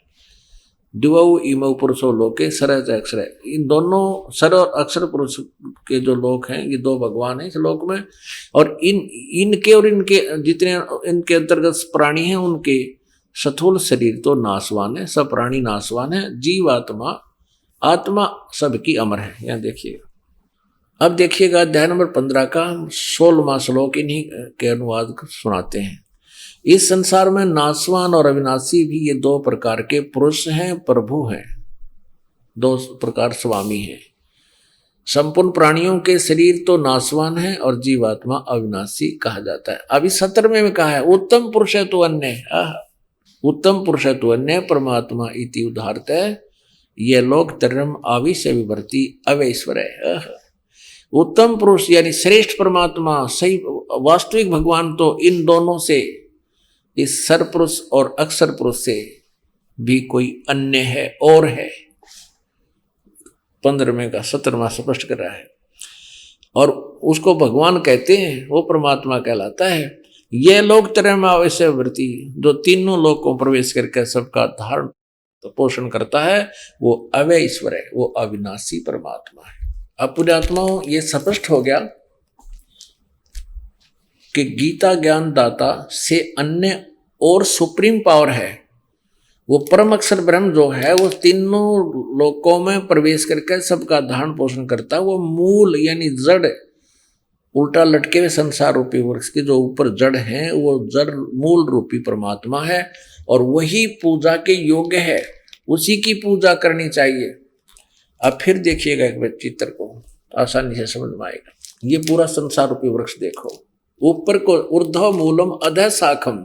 दिवौ इमौ पुरुषो लोके सरज अक्षर, इन दोनों सर और अक्षर पुरुष के जो लोक हैं, ये 2 भगवान हैं इस लोक में। और इनके और इनके जितने इनके अंतर्गत प्राणी हैं, उनके स्थूल शरीर तो नाशवान है, सब प्राणी नाशवान है, जीवात्मा आत्मा सबकी अमर है। यहाँ देखिएगा। अब देखिएगा अध्याय नंबर 15 का 16वां श्लोक, इन्हीं के अनुवाद सुनाते हैं। इस संसार में नाशवान और अविनाशी भी ये 2 प्रकार के पुरुष हैं, प्रभु हैं, 2 प्रकार स्वामी हैं। संपूर्ण प्राणियों के शरीर तो नाशवान है और जीवात्मा अविनाशी कहा जाता है। अभी 17वें में कहा है उत्तम पुरुष है तो अन्य, उत्तम पुरुष है तो अन्य परमात्मा इति उदाहरत है। ये लोग तरम आविश्य विभर्ति अवैश्वर है। उत्तम पुरुष यानी श्रेष्ठ परमात्मा, सही वास्तविक भगवान तो इन दोनों से, इस सरपुरुष और अक्षर पुरुष से भी कोई अन्य है और है। 15वें का 17वां स्पष्ट कर रहा है। और उसको भगवान कहते हैं, वो परमात्मा कहलाता है। ये लोग त्रयम अवश्य वृत्ति, जो तीनों लोकों प्रवेश करके सबका धारण पोषण करता है, वो अव्यय ईश्वर है, वो अविनाशी परमात्मा है। अब पुण्यात्माओं, ये स्पष्ट हो गया कि गीता ज्ञान दाता से अन्य और सुप्रीम पावर है वो परम अक्षर ब्रह्म जो है, वो तीनों लोकों में प्रवेश करके सबका धारण पोषण करता है। वो मूल यानी जड़, उल्टा लटके हुए संसार रूपी वृक्ष के जो ऊपर जड़ है, वो जड़ मूल रूपी परमात्मा है और वही पूजा के योग्य है, उसी की पूजा करनी चाहिए। अब फिर देखिएगा एक चित्र को, आसानी से समझ में आएगा। ये पूरा संसार रूपी वृक्ष देखो, ऊपर को ऊर्ध्व मूलम अधः शाखम,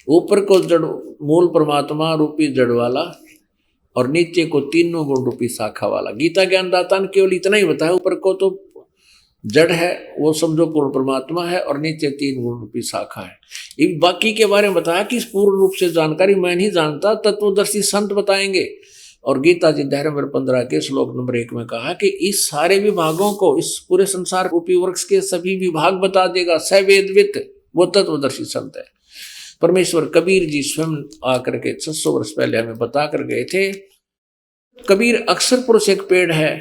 ऊपर को जड़ मूल परमात्मा रूपी जड़ वाला और नीचे को तीनों गुण रूपी शाखा वाला। गीता ज्ञान दाता ने केवल इतना ही बताया, ऊपर को तो जड़ है वो समझो पूर्ण परमात्मा है, और नीचे 3 गुण रूपी शाखा है। एक बाकी के बारे में बताया कि इस पूर्ण रूप से जानकारी मैं नहीं जानता, तत्वदर्शी संत बताएंगे। और गीता जी अध्याय नंबर 15 के श्लोक नंबर 1 में कहा कि इस सारे विभागों को, इस पूरे संसार रूपी वृक्ष के सभी विभाग बता देगा सवेदवित, वो तत्वदर्शी संत है। परमेश्वर कबीर जी स्वयं आकर के 600 वर्ष पहले हमें बता कर गए थे। कबीर अक्षर पुरुष एक पेड़ है,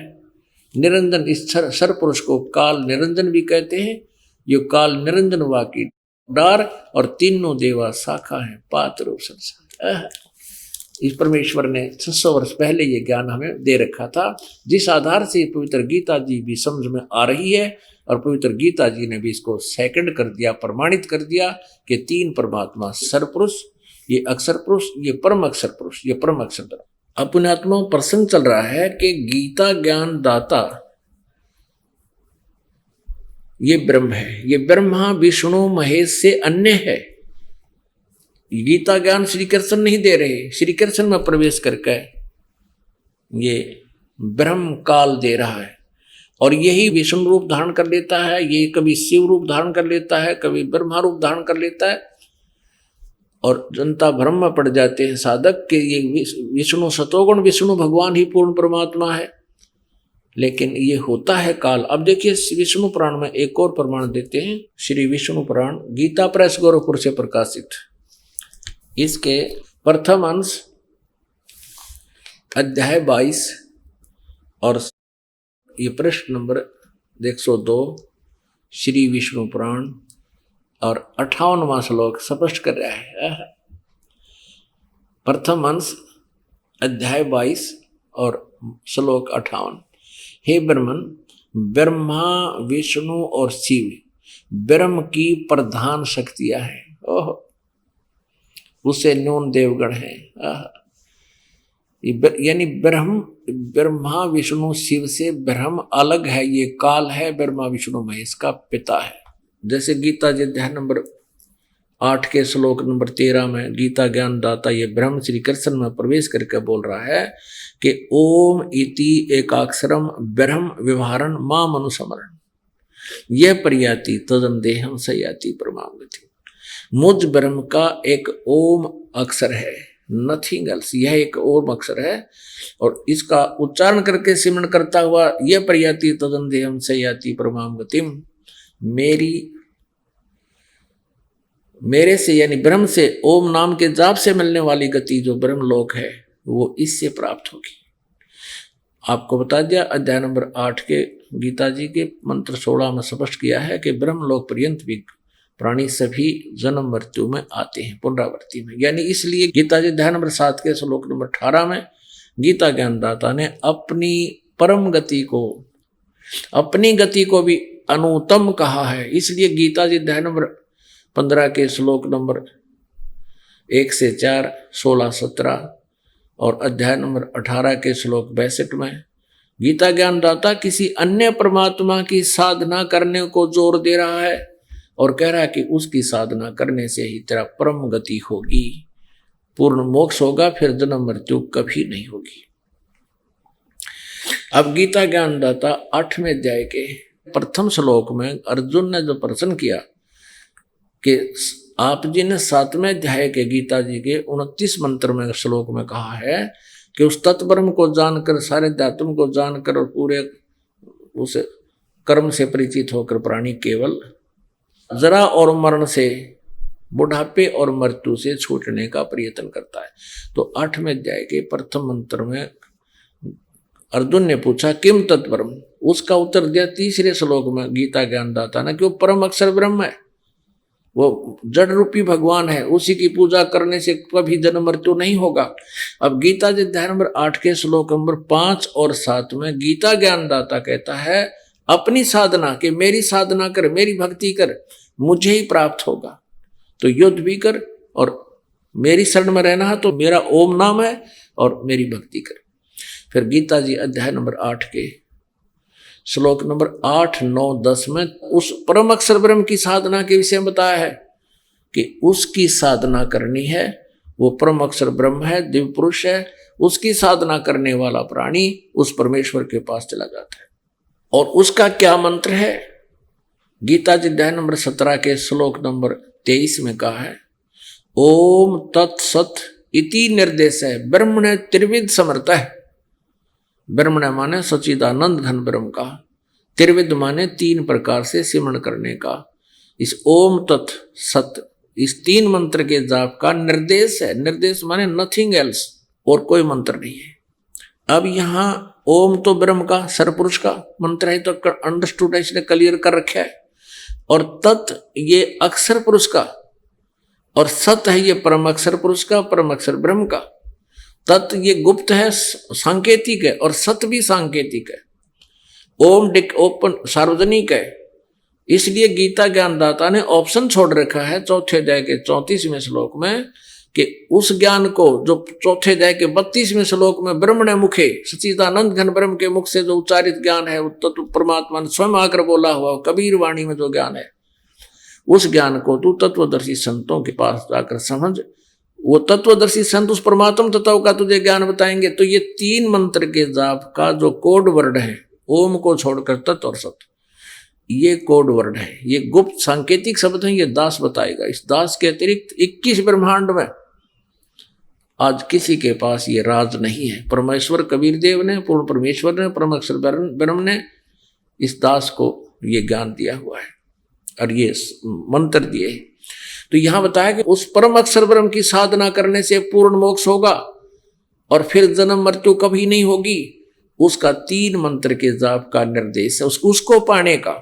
निरंजन इस सर पुरुष को काल निरंजन भी कहते हैं। यो काल निरंजन वाकी डार और तीनों देवा शाखा है पात रूप संसार। इस परमेश्वर ने 600 वर्ष पहले ये ज्ञान हमें दे रखा था, जिस आधार से पवित्र गीता जी भी समझ में आ रही है। और पवित्र गीता जी ने भी इसको सेकंड कर दिया, प्रमाणित कर दिया कि 3 परमात्मा, सरपुरुष, ये अक्षर पुरुष, ये परम अक्षर पुरुष, ये परम अक्षर। अपने आत्मा प्रसंग चल रहा है कि गीता ज्ञान दाता ये ब्रह्म है, ये ब्रह्मा विष्णु महेश से अन्य है। गीता ज्ञान श्री कृष्ण नहीं दे रहे, श्री कृष्ण में प्रवेश करके ये ब्रह्म काल दे रहा है, और यही विष्णु रूप धारण कर लेता है, ये कभी शिव रूप धारण कर लेता है, कभी ब्रह्मा रूप धारण कर लेता है। और जनता भ्रम में पड़ जाते हैं साधक के ये विष्णु सतोगुण विष्णु भगवान ही पूर्ण परमात्मा है, लेकिन ये होता है काल। अब देखिए विष्णु पुराण में एक और प्रमाण देते हैं, श्री विष्णु पुराण गीता प्रेस गोरखपुर से प्रकाशित, इसके प्रथम अंश अध्याय 22 और ये पृष्ठ नंबर 102 श्री विष्णु पुराण और 58वां श्लोक स्पष्ट कर रहा है। प्रथम अंश अध्याय 22 और श्लोक 58। हे ब्रह्मन, ब्रह्मा विष्णु और शिव ब्रह्म की प्रधान शक्तियां हैं, ओह उसे न्यून देवगण है। यानी ब्रह्मा विष्णु शिव से ब्रह्म अलग है, ये काल है, ब्रह्मा विष्णु महेश का पिता है। जैसे गीता जी अध्याय नंबर 8 के श्लोक नंबर 13 में गीता ज्ञान दाता ये ब्रह्म श्री कृष्ण में प्रवेश करके बोल रहा है कि ओम इति एकाक्षरम ब्रह्म व्यवहारण मां मनुसमरण, यह प्रयाति तदन देहम सयाति परमागति। मुझ ब्रह्म का एक ओम अक्षर है, नथिंग एल्स, यह एक ओम अक्षर है, और इसका उच्चारण करके सिमरण करता हुआ यह प्रयाति तदन देहम सयाति परमागतिम, मेरे से यानी ब्रह्म से ओम नाम के जाप से मिलने वाली गति जो ब्रह्मलोक है वो इससे प्राप्त होगी। आपको बता दिया अध्याय नंबर 8 के गीता जी के मंत्र 16 में स्पष्ट किया है कि ब्रह्मलोक पर्यंत भी प्राणी सभी जन्म मृत्यु में आते हैं, पुनरावृत्ति में। यानी इसलिए गीता जी अध्याय नंबर 7 के श्लोक नंबर 18 में गीता ज्ञानदाता ने अपनी परम गति को, अपनी गति को भी अनुत्तम कहा है। इसलिए गीता जी अध्याय नंबर 15 के श्लोक नंबर 1 से 4, 16, 17 और अध्याय नंबर 18 के श्लोक 62 में गीता ज्ञानदाता किसी अन्य परमात्मा की साधना करने को जोर दे रहा है और कह रहा है कि उसकी साधना करने से ही तेरा परम गति होगी, पूर्ण मोक्ष होगा, फिर जन्म मृत्यु कभी नहीं होगी। अब गीता ज्ञानदाता 8वें अध्याय के प्रथम श्लोक में अर्जुन ने जो प्रश्न किया कि आप जी ने 7वें अध्याय के गीता जी के 29 मंत्र में श्लोक में कहा है कि उस तत्ब्रह्म को जानकर, सारे धातुओं को जानकर और पूरे उस कर्म से परिचित होकर प्राणी केवल जरा और मरण से, बुढ़ापे और मृत्यु से छूटने का प्रयत्न करता है। तो 8वें अध्याय के प्रथम मंत्र में अर्जुन ने पूछा किम तत्ब्रह्म, उसका उत्तर दिया 3रे श्लोक में गीता ज्ञानदाता ने कि वो परम अक्षर ब्रह्म है, वो जड़ रूपी भगवान है, उसी की पूजा करने से कभी जन्म मृत्यु नहीं होगा। अब गीता जी अध्याय नंबर 8 के श्लोक नंबर 5 और 7 में गीता ज्ञानदाता कहता है अपनी साधना के, मेरी साधना कर, मेरी भक्ति कर, मुझे ही प्राप्त होगा। तो युद्ध भी कर और मेरी शरण में रहना है तो मेरा ओम नाम है और मेरी भक्ति कर। फिर गीता जी अध्याय नंबर 8 के श्लोक नंबर 8, 9, 10 में उस परम अक्षर ब्रह्म की साधना के विषय में बताया है कि उसकी साधना करनी है, वो परम अक्षर ब्रह्म है, दिव्य पुरुष है, उसकी साधना करने वाला प्राणी उस परमेश्वर के पास चला जाता है। और उसका क्या मंत्र है? गीता जी अध्याय नंबर 17 के श्लोक नंबर 23 में कहा है, ओम तत्सत इति निर्देश है ब्रह्मण त्रिविध समर्थ है। ब्रह्मण माने सच्चिदानंद घन ब्रह्म का, त्रिविध माने 3 प्रकार से सिमरण करने का। इस ओम तत् सत इस 3 मंत्र के जाप का निर्देश है। निर्देश माने नथिंग एल्स, और कोई मंत्र नहीं है। अब यहाँ ओम तो ब्रह्म का सरपुरुष का मंत्र है, तो अंडरस्टूड है, इसने क्लियर कर रखा है। और तत् ये अक्षर पुरुष का, और सत है ये परम अक्षर पुरुष का, परम अक्षर ब्रह्म का। तत् ये गुप्त है, सांकेतिक है, और सत भी सांकेतिक है। ओम ओपन सार्वजनिक है। इसलिए गीता ज्ञानदाता ने ऑप्शन छोड़ रखा है चौथे अध्याय के 34वें श्लोक में कि उस ज्ञान को जो चौथे अध्याय के 32वें श्लोक में ब्रह्मण मुखे सच्चिदानंद घन ब्रह्म के मुख से जो उच्चारित ज्ञान है, तत्व परमात्मा ने स्वयं आकर बोला हुआ कबीर वाणी में जो ज्ञान है, उस ज्ञान को तू तत्वदर्शी संतों के पास जाकर समझ। वो तत्वदर्शी संत उस परमात्म तत्व का तुझे ज्ञान बताएंगे। तो ये 3 मंत्र के जाप का जो कोड वर्ड है, ओम को छोड़कर तत् और सत, ये कोड वर्ड है, ये गुप्त सांकेतिक शब्द है, ये दास बताएगा। इस दास के अतिरिक्त 21 ब्रह्मांड में आज किसी के पास ये राज नहीं है। परमेश्वर कबीर देव ने, पूर्ण परमेश्वर ने, परम अक्षर ब्रह्म ने इस दास को ये ज्ञान दिया हुआ है और ये मंत्र दिए। तो यहां बताया कि उस परम अक्षर ब्रह्म की साधना करने से पूर्ण मोक्ष होगा और फिर जन्म मृत्यु कभी नहीं होगी। उसका 3 मंत्र के जाप का निर्देश है, उसको पाने का,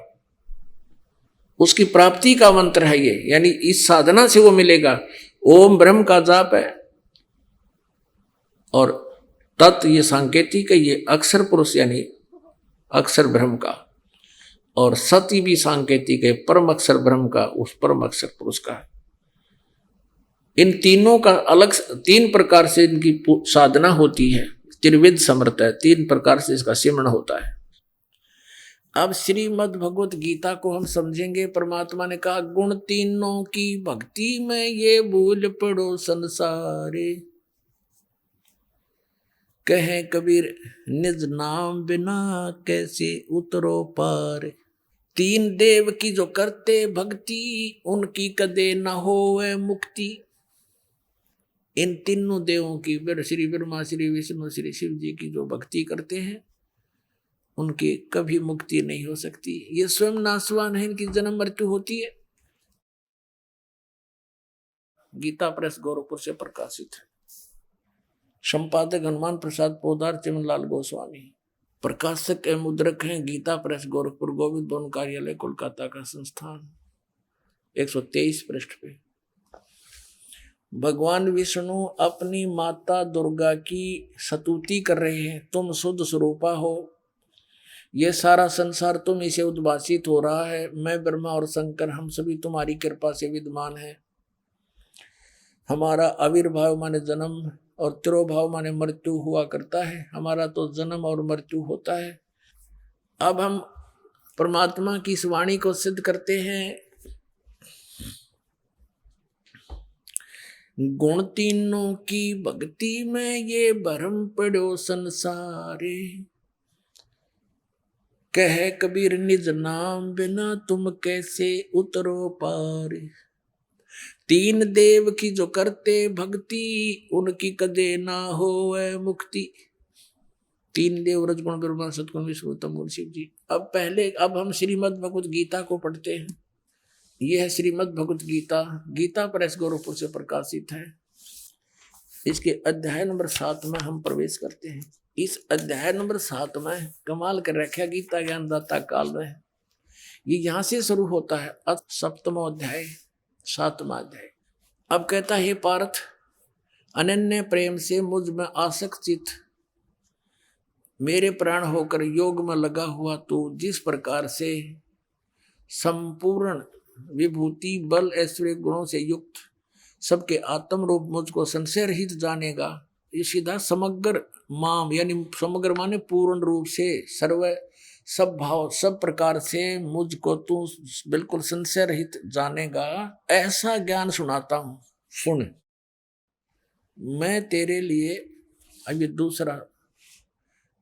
उसकी प्राप्ति का मंत्र है ये। यानी इस साधना से वो मिलेगा। ओम ब्रह्म का जाप है, और तत् ये सांकेतिक है, ये अक्षर पुरुष यानी अक्षर ब्रह्म का, और सती भी सांकेतिक है, परम अक्षर ब्रह्म का, उस परम अक्षर पुरुष का। इन तीनों का अलग 3 प्रकार से इनकी साधना होती है। त्रिविध समर्थ है, 3 प्रकार से इसका सिमरण होता है। अब श्रीमद् भगवत गीता को हम समझेंगे। परमात्मा ने कहा, गुण तीनों की भक्ति में ये भूल पड़ो संसारे, कहे कबीर निज नाम बिना कैसे उतरो पार। 3 देव की जो करते भक्ति, उनकी कदे न होवे मुक्ति। इन तीनों देवों की, श्री ब्रह्मा, श्री विष्णु, श्री शिव जी की जो भक्ति करते हैं, उनकी कभी मुक्ति नहीं हो सकती। ये स्वयं नाशवान है, इनकी जन्म मृत्यु होती है। गीता प्रेस गोरखपुर से प्रकाशित है। संपादक हनुमान प्रसाद पोदार, चिमनलाल गोस्वामी। प्रकाशक एवं मुद्रक हैं गीता प्रेस गोरखपुर, गोविंद भवन कार्यालय कोलकाता का संस्थान। 123 पृष्ठ पे भगवान विष्णु अपनी माता दुर्गा की स्तुति कर रहे हैं। तुम शुद्ध स्वरूपा हो, ये सारा संसार तुम इसे उद्भासित हो रहा है। मैं ब्रह्मा और शंकर हम सभी तुम्हारी कृपा से विद्यमान है। हमारा आविर्भाव माने जन्म और तिरोभाव माने मृत्यु हुआ करता है। हमारा तो जन्म और मृत्यु होता है। अब हम परमात्मा की इस वाणी को सिद्ध करते हैं। गुण तीनों की भक्ति में ये भरम पड़ो संसारे, कहे कबीर निज नाम बिना तुम कैसे उतरो पार। 3 देव की जो करते भक्ति, उनकी कदे ना होवे मुक्ति। 3 देव रजगुण ब्रह्मा सतगुण विष्णु तम गुण शिव जी। अब हम श्रीमद् भगवत गीता को पढ़ते हैं। यह है श्रीमद् भगवत गीता। गीता प्रेस गोरखपुर से प्रकाशित है। इसके अध्याय नंबर 7 में हम प्रवेश करते हैं। इस अध्याय नंबर 7 में कमाल कर रखा गीता ज्ञानदाता काल में। ये यहाँ से शुरू होता है। 7वां अध्याय 7वां अध्याय। अब कहता है, पार्थ, अनन्य प्रेम से मुझ में आसक्त चित मेरे प्राण होकर योग में लगा हुआ तू जिस प्रकार से संपूर्ण विभूति बल ऐश्वर्य गुणों से युक्त सबके आत्म रूप मुझको संशय रहित जानेगा। ये सीधा समग्र माम यानी समग्र माने पूर्ण रूप से सर्व सब भाव सब प्रकार से मुझको तू बिल्कुल संशय रहित जानेगा, ऐसा ज्ञान सुनाता हूं। सुन, मैं तेरे लिए, अब ये दूसरा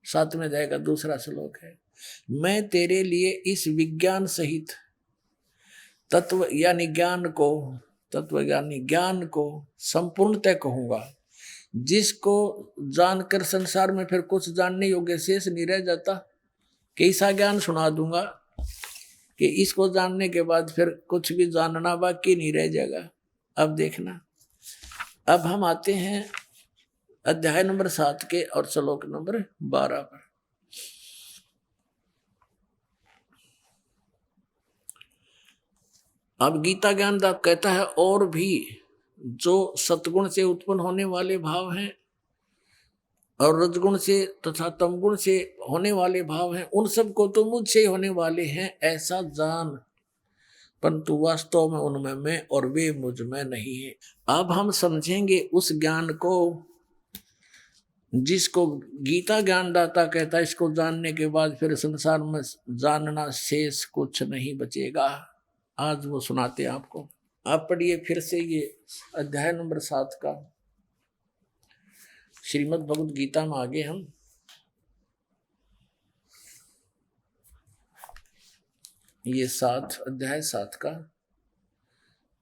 7वें अध्याय का दूसरा श्लोक है। मैं तेरे लिए इस विज्ञान सहित तत्व यानी ज्ञान को, तत्व यानी ज्ञान को संपूर्णतः कहूंगा, जिसको जानकर संसार में फिर कुछ जानने योग्य शेष नहीं रह जाता। कैसा ज्ञान सुना दूंगा कि इसको जानने के बाद फिर कुछ भी जानना बाकी नहीं रह जाएगा। अब देखना, अब हम आते हैं अध्याय नंबर 7 के और श्लोक नंबर 12 पर। अब गीता ज्ञानदाता कहता है और भी जो सतगुण से उत्पन्न होने वाले भाव हैं और रजगुण से तथा तमगुण से होने वाले भाव हैं, उन सब को तो मुझसे ही होने वाले हैं ऐसा जान, परंतु वास्तव में उनमें मैं और वे मुझ में नहीं है। अब हम समझेंगे उस ज्ञान को जिसको गीता ज्ञानदाता कहता है, इसको जानने के बाद फिर संसार में जानना शेष कुछ नहीं बचेगा। आज वो सुनाते हैं आपको। आप पढ़िए फिर से ये अध्याय नंबर 7 का श्रीमद् भगवद गीता में आगे हम ये 7 अध्याय 7 का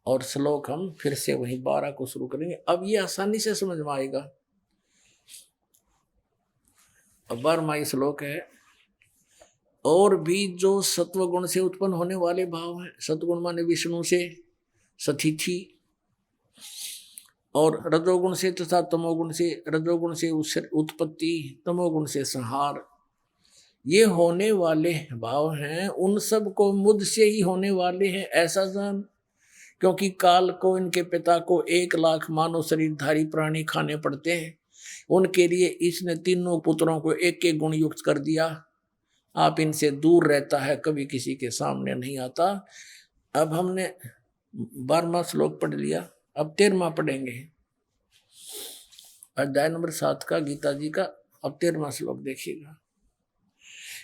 और श्लोक हम फिर से वही 12 को शुरू करेंगे। अब ये आसानी से समझ में आएगा। अब 12वां श्लोक है, और भी जो सत्व गुण से उत्पन्न होने वाले भाव हैं, सत्गुण माने विष्णु से सतिथि, और रजोगुण से तथा तमोगुण से, रजोगुण से उत्पत्ति, तमोगुण से संहार, ये होने वाले भाव हैं, उन सब को मुझसे ही होने वाले हैं ऐसा जान, क्योंकि काल को इनके पिता को 1 लाख मानव शरीरधारी प्राणी खाने पड़ते हैं। उनके लिए इसने तीनों पुत्रों को एक एक गुण युक्त कर दिया। आप इनसे दूर रहता है, कभी किसी के सामने नहीं आता। अब हमने 12वां श्लोक पढ़ लिया, अब 13वां पढ़ेंगे अध्याय नंबर 7 का गीता जी का। अब 13वां श्लोक देखिएगा।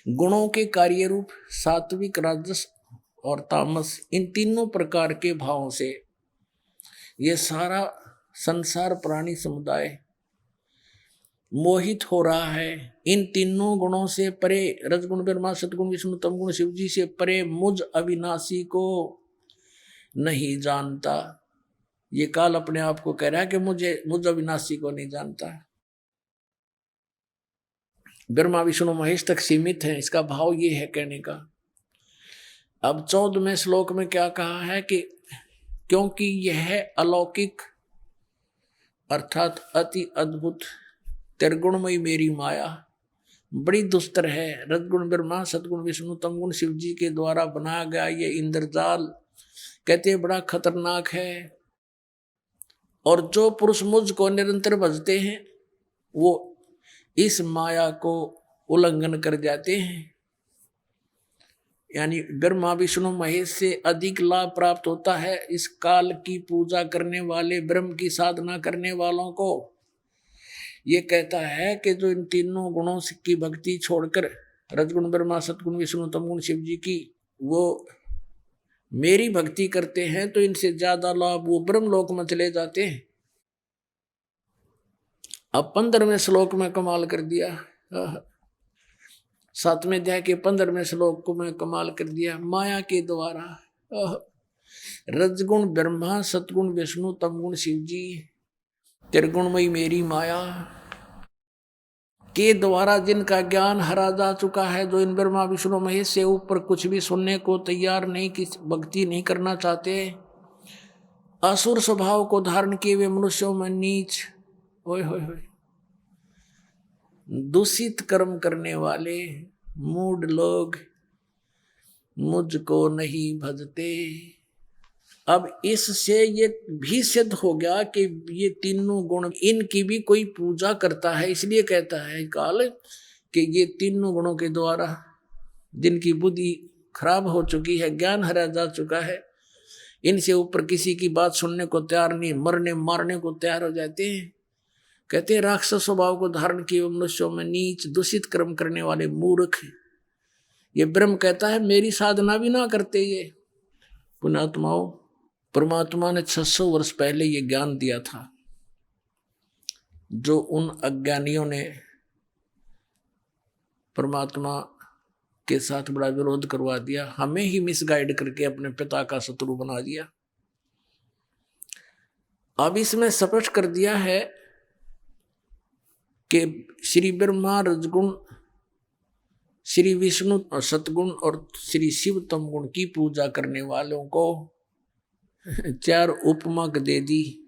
गुणों के कार्य रूप सात्विक, राजस और तामस, इन तीनों प्रकार के भावों से ये सारा संसार प्राणी समुदाय मोहित हो रहा है। इन तीनों गुणों से परे, रजगुण ब्रह्मा, सतगुण विष्णु, तमगुण शिव जी से परे मुझ अविनाशी को नहीं जानता। ये काल अपने आप को कह रहा है कि मुझ अविनाशी को नहीं जानता। ब्रह्मा विष्णु महेश तक सीमित है, इसका भाव ये है कहने का। अब 14वें श्लोक में क्या कहा है कि क्योंकि यह अलौकिक अर्थात अति अद्भुत त्रिगुणमयी मेरी माया बड़ी दुस्तर है। रजगुण ब्रह्मा, सतगुण विष्णु, तमगुण शिव जी के द्वारा बनाया गया ये इंद्रजाल कहते हैं बड़ा खतरनाक है। और जो पुरुष मुझ को निरंतर भजते हैं वो इस माया को उल्लंघन कर जाते हैं। यानी ब्रह्मा विष्णु महेश से अधिक लाभ प्राप्त होता है इस काल की पूजा करने वाले, ब्रह्म की साधना करने वालों को। ये कहता है कि जो इन तीनों गुणों की भक्ति छोड़कर रजगुण ब्रह्मा, सतगुण विष्णु, तमगुण शिव जी की वो मेरी भक्ति करते हैं तो इनसे ज्यादा लाभ वो ब्रह्म लोक में चले जाते हैं। अब 15वें श्लोक में कमाल कर दिया। 7वें अध्याय के 15वें श्लोक को मैं कमाल कर दिया। माया के द्वारा रजगुण ब्रह्मा, सतगुण विष्णु, तमगुण शिव जी, त्रिगुणमयी मेरी माया के द्वारा जिनका ज्ञान हरा जा चुका है, जो इन ब्रह्मा विष्णु महेश से ऊपर कुछ भी सुनने को तैयार नहीं, किसी भक्ति नहीं करना चाहते, असुर स्वभाव को धारण किए हुए मनुष्यों में नीच, ओए होए होए, दूषित कर्म करने वाले मूढ़ लोग मुझको नहीं भजते। अब इससे ये भी सिद्ध हो गया कि ये तीनों गुण इनकी भी कोई पूजा करता है। इसलिए कहता है काल कि ये तीनों गुणों के द्वारा जिनकी बुद्धि खराब हो चुकी है, ज्ञान हरा जा चुका है, इनसे ऊपर किसी की बात सुनने को तैयार नहीं, मरने मारने को तैयार हो जाते हैं। कहते हैं राक्षस स्वभाव को धारण किए मनुष्यों में नीच, दूषित कर्म करने वाले मूर्ख। ये ब्रह्म कहता है मेरी साधना भी ना करते ये पुण्यात्माओं। परमात्मा ने 600 वर्ष पहले ये ज्ञान दिया था, जो उन अज्ञानियों ने परमात्मा के साथ बड़ा विरोध करवा दिया, हमें ही मिसगाइड करके अपने पिता का शत्रु बना दिया। अब इसमें स्पष्ट कर दिया है कि श्री ब्रह्मा रजगुण, श्री विष्णु सतगुण और श्री शिव तम गुण की पूजा करने वालों को 4 उपमा दे दी।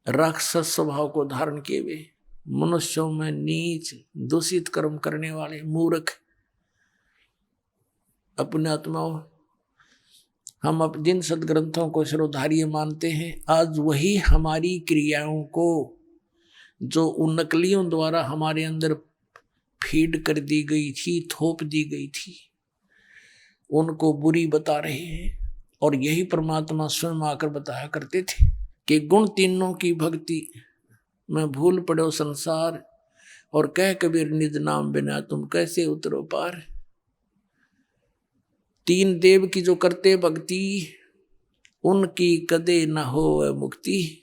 राक्षस स्वभाव को धारण किए हुए, मनुष्यों में नीच दूषित कर्म करने वाले मूर्ख अपने आत्माओं, हम अब जिन सदग्रंथों को सर्वधार्य मानते हैं, आज वही हमारी क्रियाओं को जो उन नकलियों द्वारा हमारे अंदर फीड कर दी गई थी, थोप दी गई थी, उनको बुरी बता रहे हैं। और यही परमात्मा स्वयं आकर बताया करते थे कि गुण तीनों की भक्ति में भूल पड़ो संसार, और कह कबीर निज नाम बिना तुम कैसे उतरो पार। 3 देव की जो करते भक्ति, उनकी कदे न हो मुक्ति।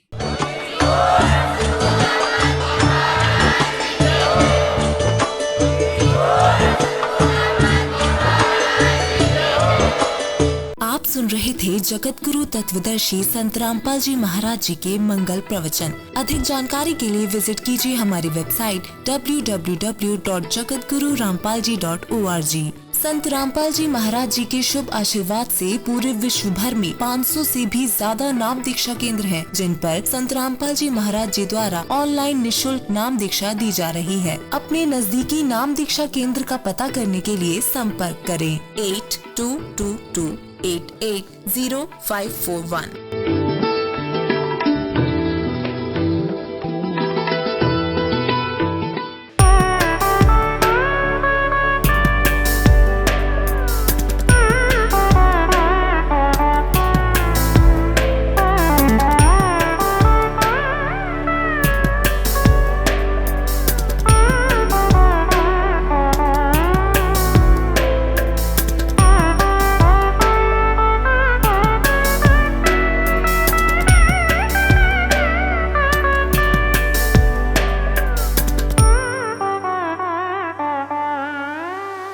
आप सुन रहे थे जगत गुरु तत्वदर्शी संत रामपाल जी महाराज जी के मंगल प्रवचन। अधिक जानकारी के लिए विजिट कीजिए हमारी वेबसाइट www.jagatgururampalji.org। संत रामपाल जी महाराज जी के शुभ आशीर्वाद से पूरे विश्व भर में 500 से भी ज्यादा नाम दीक्षा केंद्र हैं, जिन पर संत रामपाल जी महाराज जी द्वारा ऑनलाइन निशुल्क नाम दीक्षा दी जा रही है। अपने नजदीकी नाम दीक्षा केंद्र का पता करने के लिए संपर्क करें 8222880541।